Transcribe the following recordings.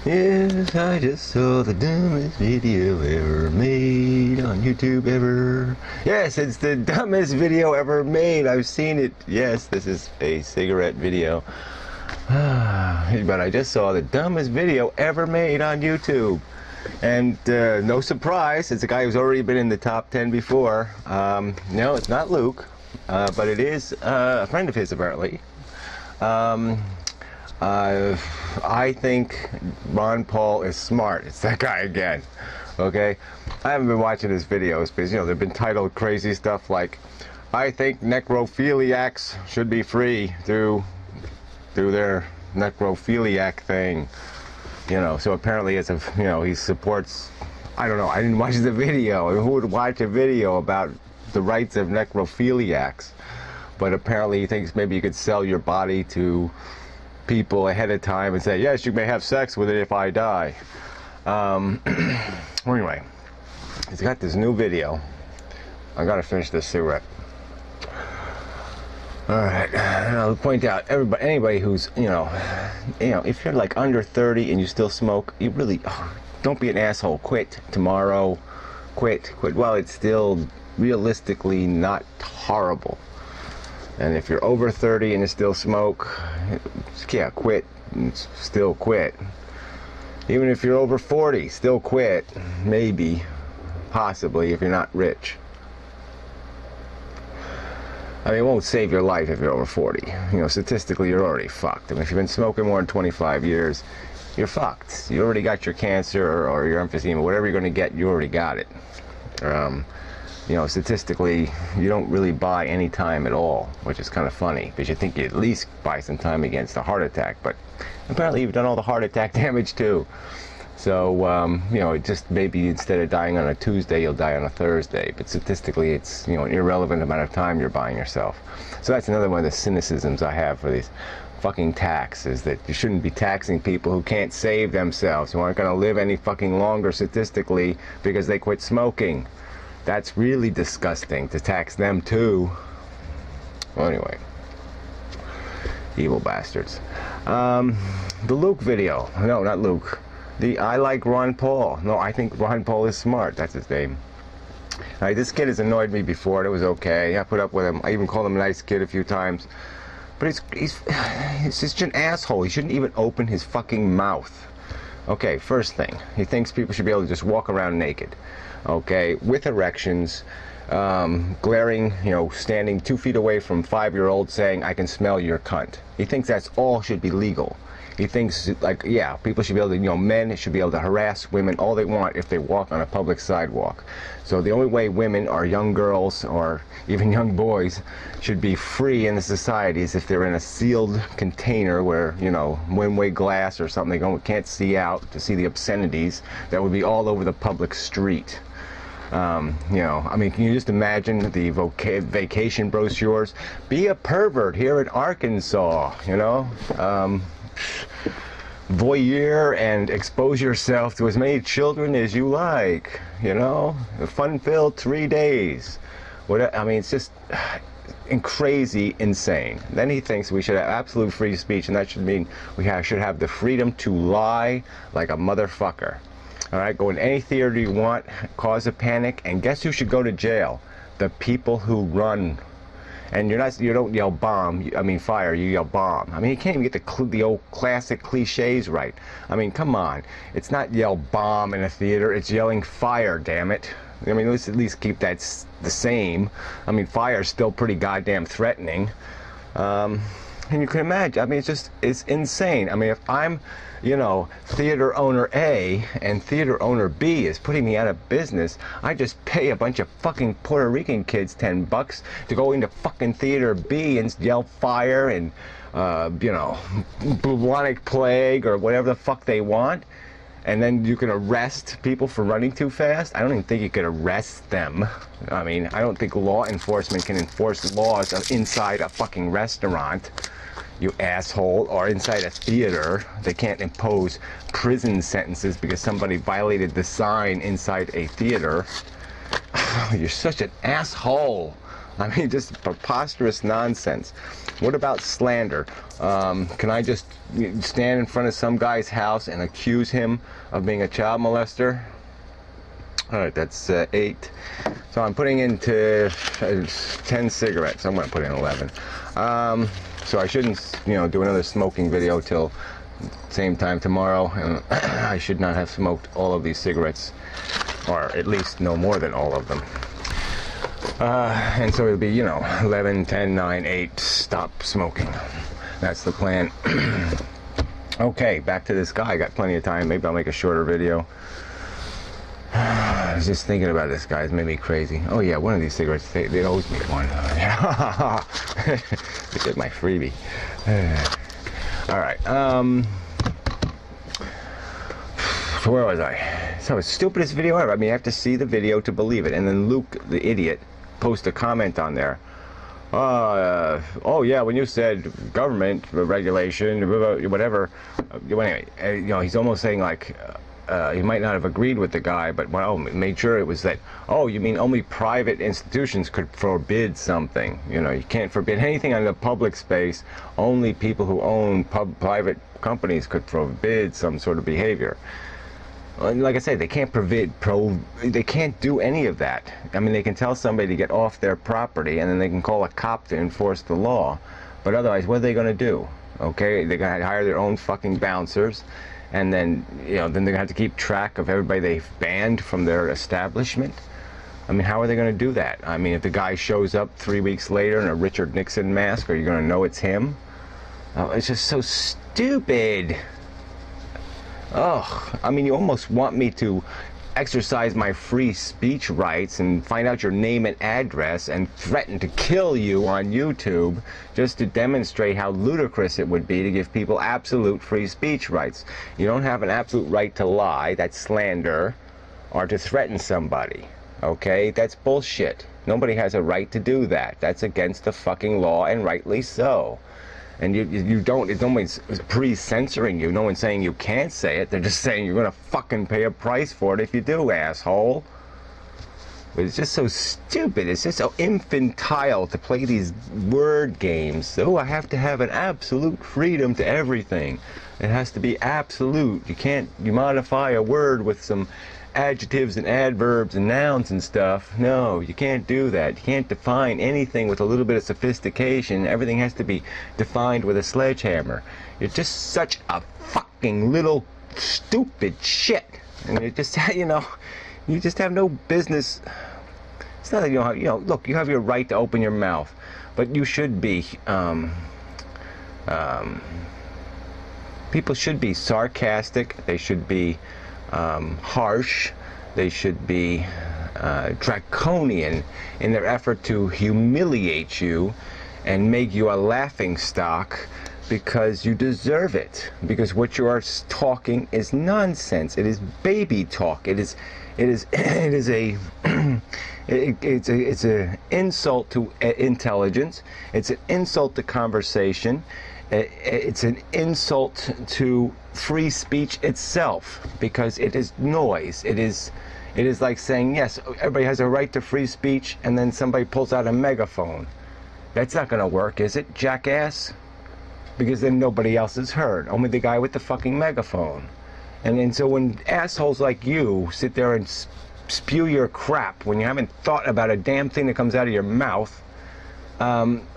Yes, I just saw the dumbest video ever made on YouTube ever. Yes, it's the dumbest video ever made. I've seen it. Yes, this is a cigarette video. But I just saw the dumbest video ever made on YouTube. And no surprise, it's a guy who's already been in the top 10 before. No, it's not Luke, but it is a friend of his apparently. I think Ron Paul is smart. It's that guy again. Okay? I haven't been watching his videos because, you know, they've been titled crazy stuff like, I think necrophiliacs should be free through their necrophiliac thing. You know, so apparently it's a, you know, he supports, I don't know, I didn't watch the video. Who would watch a video about the rights of necrophiliacs? But apparently he thinks maybe you could sell your body to people ahead of time and say, yes, you may have sex with it if I die. Anyway, he's got this new video. I gotta finish this cigarette. Alright, and I'll point out, anybody who's, you know, if you're like under 30 and you still smoke, you really, don't be an asshole. Quit tomorrow. Quit while it's still realistically not horrible. And if you're over 30 and you still smoke, yeah, quit. Still quit. Even if you're over 40, still quit. Maybe, possibly, if you're not rich. I mean, it won't save your life if you're over 40. You know, statistically, you're already fucked. I mean, if you've been smoking more than 25 years, you're fucked. You already got your cancer or your emphysema, whatever you're going to get, you already got it. You know, statistically, you don't really buy any time at all, which is kind of funny, because you think you at least buy some time against a heart attack, but apparently you've done all the heart attack damage too. So, you know, just maybe instead of dying on a Tuesday, you'll die on a Thursday. But statistically, it's, you know, an irrelevant amount of time you're buying yourself. So that's another one of the cynicisms I have for these fucking taxes, that you shouldn't be taxing people who can't save themselves, who aren't going to live any fucking longer statistically because they quit smoking. That's really disgusting, to tax them too. Well, anyway. Evil bastards. The Luke video. No, not Luke. I like Ron Paul. No, I think Ron Paul is smart. That's his name. This kid has annoyed me before. It was okay. I put up with him. I even called him a nice kid a few times. But he's just an asshole. He shouldn't even open his fucking mouth. Okay, first thing. He thinks people should be able to just walk around naked. Okay, with erections. Glaring, you know, standing 2 feet away from 5-year-olds saying, I can smell your cunt. He thinks that's all should be legal. He thinks, like, yeah, people should be able to, you know, men should be able to harass women all they want if they walk on a public sidewalk. So the only way women or young girls or even young boys should be free in the society is if they're in a sealed container where, you know, one-way glass or something they can't see out to see the obscenities that would be all over the public street. You know, I mean, can you just imagine the vacation brochures? Be a pervert here in Arkansas, you know? Voyeur and expose yourself to as many children as you like, you know? Fun-filled 3 days. I mean, it's just crazy insane. Then he thinks we should have absolute free speech, and that should mean we should have the freedom to lie like a motherfucker. All right, go in any theater you want, cause a panic, and guess who should go to jail? The people who run. And you don't yell bomb, I mean fire, you yell bomb. I mean, you can't even get the old classic cliches right. I mean, come on. It's not yell bomb in a theater, it's yelling fire, damn it. I mean, let's at least keep that the same. I mean, fire's still pretty goddamn threatening. And you can imagine, I mean, it's insane. I mean, if I'm, you know, theater owner A and theater owner B is putting me out of business, I just pay a bunch of fucking Puerto Rican kids $10 to go into fucking theater B and yell fire and, you know, bubonic plague or whatever the fuck they want. And then you can arrest people for running too fast. I don't even think you could arrest them. I mean, I don't think law enforcement can enforce laws inside a fucking restaurant, you asshole, or inside a theater. They can't impose prison sentences because somebody violated the sign inside a theater. You're such an asshole. I mean, just preposterous nonsense. What about slander? Can I just stand in front of some guy's house and accuse him of being a child molester? All right, that's 8. So I'm putting into 10 cigarettes. I'm going to put in 11. So I shouldn't, do another smoking video till same time tomorrow. And I should not have smoked all of these cigarettes, or at least no more than all of them. And so it'll be, 11, 10, 9, 8, stop smoking. That's the plan. Okay, back to this guy. I got plenty of time. Maybe I'll make a shorter video. I was just thinking about this guy. It's made me crazy. Oh yeah, one of these cigarettes, they'd always make one. This is my freebie. Alright, so where was I? So it's stupidest video ever. I mean, you have to see the video to believe it. And then Luke, the idiot, post a comment on there. Oh yeah, when you said government regulation, whatever. Anyway, he's almost saying like, he might not have agreed with the guy, but made sure it was that, oh, you mean only private institutions could forbid something. You can't forbid anything on the public space. Only people who own private companies could forbid some sort of behavior. Like I said, they can't they can't do any of that. I mean, they can tell somebody to get off their property, and then they can call a cop to enforce the law. But otherwise, what are they going to do? Okay, they're going to hire their own fucking bouncers. And then, then they're going to have to keep track of everybody they've banned from their establishment. I mean, how are they going to do that? I mean, if the guy shows up 3 weeks later in a Richard Nixon mask, are you going to know it's him? Oh, it's just so stupid. Ugh. I mean, you almost want me to exercise my free speech rights and find out your name and address and threaten to kill you on YouTube just to demonstrate how ludicrous it would be to give people absolute free speech rights. You don't have an absolute right to lie, that's slander, or to threaten somebody, okay? That's bullshit. Nobody has a right to do that. That's against the fucking law, and rightly so. And no one's pre-censoring you. No one's saying you can't say it. They're just saying you're gonna fucking pay a price for it if you do, asshole. But it's just so stupid. It's just so infantile to play these word games. Oh, I have to have an absolute freedom to everything. It has to be absolute. You modify a word with some adjectives and adverbs and nouns and stuff. No, you can't do that. You can't define anything with a little bit of sophistication. Everything has to be defined with a sledgehammer. You're just such a fucking little stupid shit. And you just, you just have no business. It's not that look, you have your right to open your mouth, but you should be, people should be sarcastic. They should be harsh. They should be draconian in their effort to humiliate you and make you a laughing stock, because you deserve it. Because what you are talking is nonsense. It is baby talk. It's an insult to intelligence. It's an insult to conversation. It's an insult to free speech itself, because it is noise. It is like saying, yes, everybody has a right to free speech, and then somebody pulls out a megaphone. That's not going to work, is it, jackass? Because then nobody else is heard, only the guy with the fucking megaphone. And so when assholes like you sit there and spew your crap when you haven't thought about a damn thing that comes out of your mouth,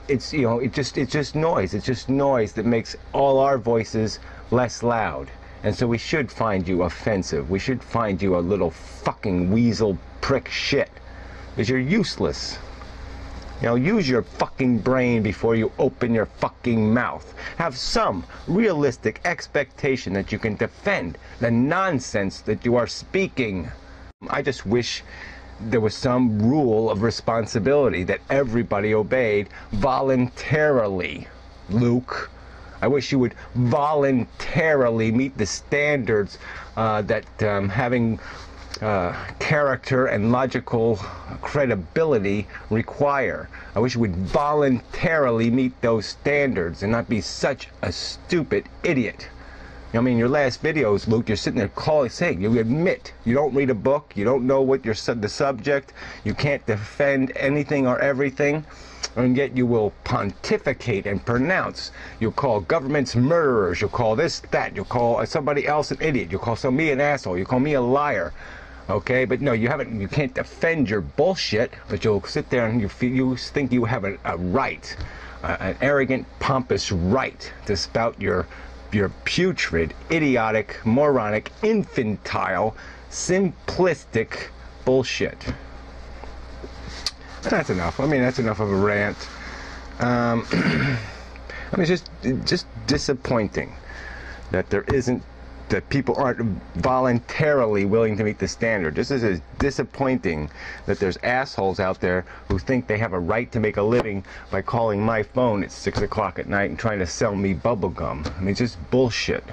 it's just noise. It's just noise that makes all our voices less loud. And so we should find you offensive. We should find you a little fucking weasel prick shit, because you're useless. Use your fucking brain before you open your fucking mouth. Have some realistic expectation that you can defend the nonsense that you are speaking. I just wish there was some rule of responsibility that everybody obeyed voluntarily, Luke. I wish you would voluntarily meet the standards that having character and logical credibility require. I wish you would voluntarily meet those standards and not be such a stupid idiot. I mean, your last videos, Luke, you're sitting there saying, you admit you don't read a book, you don't know what the subject, you can't defend anything or everything, and yet you will pontificate and pronounce. You'll call governments murderers, you'll call this, that, you'll call somebody else an idiot, you'll call me an asshole, you'll call me a liar. Okay, but no, you can't defend your bullshit, but you'll sit there and you think you have a right, an arrogant, pompous right to spout your putrid, idiotic, moronic, infantile, simplistic bullshit. That's enough. I mean, that's enough of a rant. I mean, it's just disappointing that that people aren't voluntarily willing to meet the standard. This is disappointing that there's assholes out there who think they have a right to make a living by calling my phone at 6 o'clock at night and trying to sell me bubble gum. I mean, it's just bullshit.